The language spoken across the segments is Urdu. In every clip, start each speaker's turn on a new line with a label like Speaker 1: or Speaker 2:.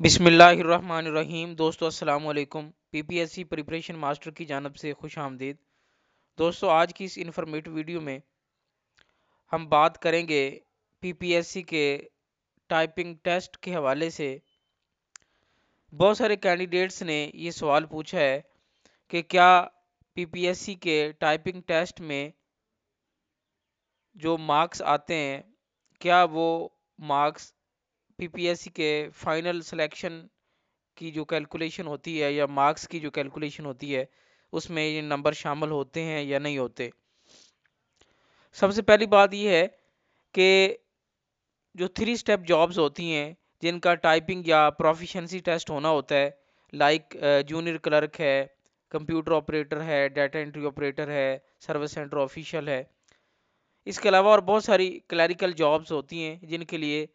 Speaker 1: بسم اللہ الرحمن الرحیم دوستو السلام علیکم P P S C preparation master کی جانب سے خوش آمدید دوستو آج کی اس انفارمیٹو ویڈیو میں ہم بات کریں گے پی پی ایس سی کے ٹائپنگ ٹیسٹ کے حوالے سے بہت سارے کینڈیڈیٹس نے یہ سوال پوچھا ہے کہ کیا پی پی ایس سی کے ٹائپنگ ٹیسٹ میں جو مارکس آتے ہیں کیا وہ مارکس پی پی ایس سی کے فائنل سلیکشن کی جو کیلکولیشن ہوتی ہے یا مارکس کی جو کیلکولیشن ہوتی ہے اس میں یہ نمبر شامل ہوتے ہیں یا نہیں ہوتے۔ سب سے پہلی بات یہ ہے کہ جو 3 سٹیپ جابز ہوتی ہیں جن کا ٹائپنگ یا پروفیشنسی ٹیسٹ ہونا ہوتا ہے لائک جونیئر کلرک ہے، کمپیوٹر آپریٹر ہے، ڈیٹا انٹری آپریٹر ہے، سروس سینٹر آفیشیل ہے، اس کے علاوہ اور بہت ساری کلیریکل جابز ہوتی ہیں جن کے لیے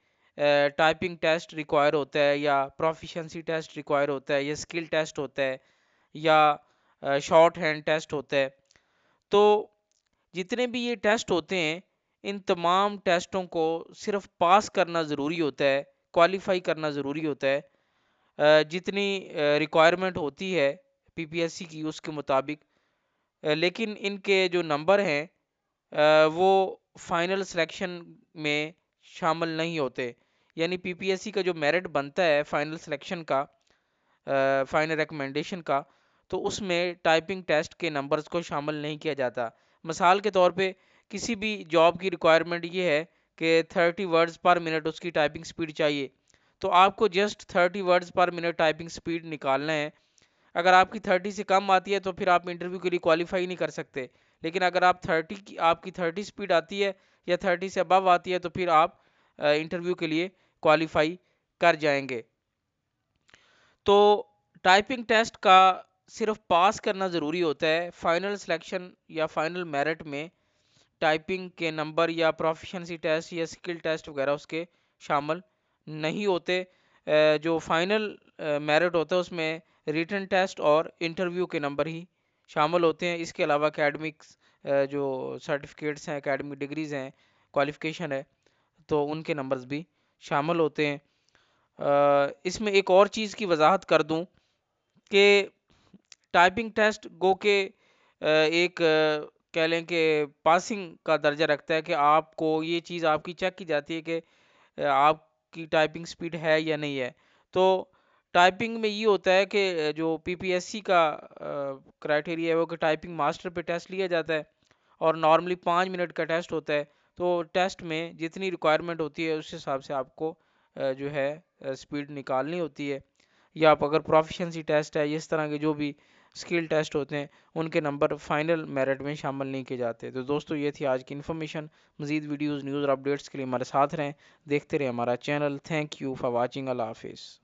Speaker 1: ٹائپنگ ٹیسٹ ریکوائر ہوتا ہے یا پروفیشنسی ٹیسٹ ریکوائر ہوتا ہے یا اسکل ٹیسٹ ہوتا ہے یا شارٹ ہینڈ ٹیسٹ ہوتا ہے۔ تو جتنے بھی یہ ٹیسٹ ہوتے ہیں ان تمام ٹیسٹوں کو صرف پاس کرنا ضروری ہوتا ہے، کوالیفائی کرنا ضروری ہوتا ہے جتنی ریکوائرمنٹ ہوتی ہے پی پی ایس سی کی اس کے مطابق، لیکن ان کے جو نمبر ہیں وہ فائنل سلیکشن میں شامل نہیں ہوتے، یعنی پی پی ایس سی کا جو میرٹ بنتا ہے فائنل سلیکشن کا، فائنل ریکمنڈیشن کا، تو اس میں ٹائپنگ ٹیسٹ کے نمبرز کو شامل نہیں کیا جاتا۔ مثال کے طور پہ کسی بھی جاب کی ریکوائرمنٹ یہ ہے کہ 30 ورڈز پر منٹ اس کی ٹائپنگ سپیڈ چاہیے، تو آپ کو just 30 words per minute typing speed نکالنا ہے۔ اگر آپ کی 30 سے کم آتی ہے تو پھر آپ انٹرویو کے لیے کوالیفائی نہیں کر سکتے، لیکن اگر آپ کی 30 سپیڈ آتی ہے یا 30 سے ابو آتی ہے تو پھر آپ انٹرویو کے لیے کوالیفائی کر جائیں گے۔ تو ٹائپنگ ٹیسٹ کا صرف پاس کرنا ضروری ہوتا ہے، فائنل سلیکشن یا فائنل میرٹ میں ٹائپنگ کے نمبر یا پروفیشنسی ٹیسٹ یا اسکل ٹیسٹ وغیرہ اس کے شامل نہیں ہوتے۔ جو فائنل میرٹ ہوتا ہے اس میں ریٹن ٹیسٹ اور انٹرویو کے نمبر ہی شامل ہوتے ہیں، اس کے علاوہ اکیڈمکس جو سرٹیفکیٹس ہیں، اکیڈمک ڈگریز ہیں، کوالیفیکیشن ہے، تو ان کے نمبرز بھی شامل ہوتے ہیں۔ اس میں ایک اور چیز کی وضاحت کر دوں کہ ٹائپنگ ٹیسٹ گو کہ ایک کہہ لیں کہ پاسنگ کا درجہ رکھتا ہے کہ آپ کو یہ چیز آپ کی چیک کی جاتی ہے کہ آپ کی ٹائپنگ سپیڈ ہے یا نہیں ہے۔ تو ٹائپنگ میں یہ ہوتا ہے کہ جو پی پی ایس سی کا کرائٹیریا ہے وہ کہ ٹائپنگ ماسٹر پہ ٹیسٹ لیا جاتا ہے اور نارملی 5 منٹ کا ٹیسٹ ہوتا ہے، تو ٹیسٹ میں جتنی ریکوائرمنٹ ہوتی ہے اس حساب سے آپ کو جو ہے سپیڈ نکالنی ہوتی ہے، یا آپ اگر پروفیشنسی ٹیسٹ ہے اس طرح کے جو بھی اسکل ٹیسٹ ہوتے ہیں ان کے نمبر فائنل میرٹ میں شامل نہیں کیے جاتے۔ تو دوستو یہ تھی آج کی انفارمیشن، مزید ویڈیوز نیوز اور اپڈیٹس کے لیے ہمارے ساتھ رہیں، دیکھتے رہیں ہمارا channel. Thank you for watching, اللہ حافظ۔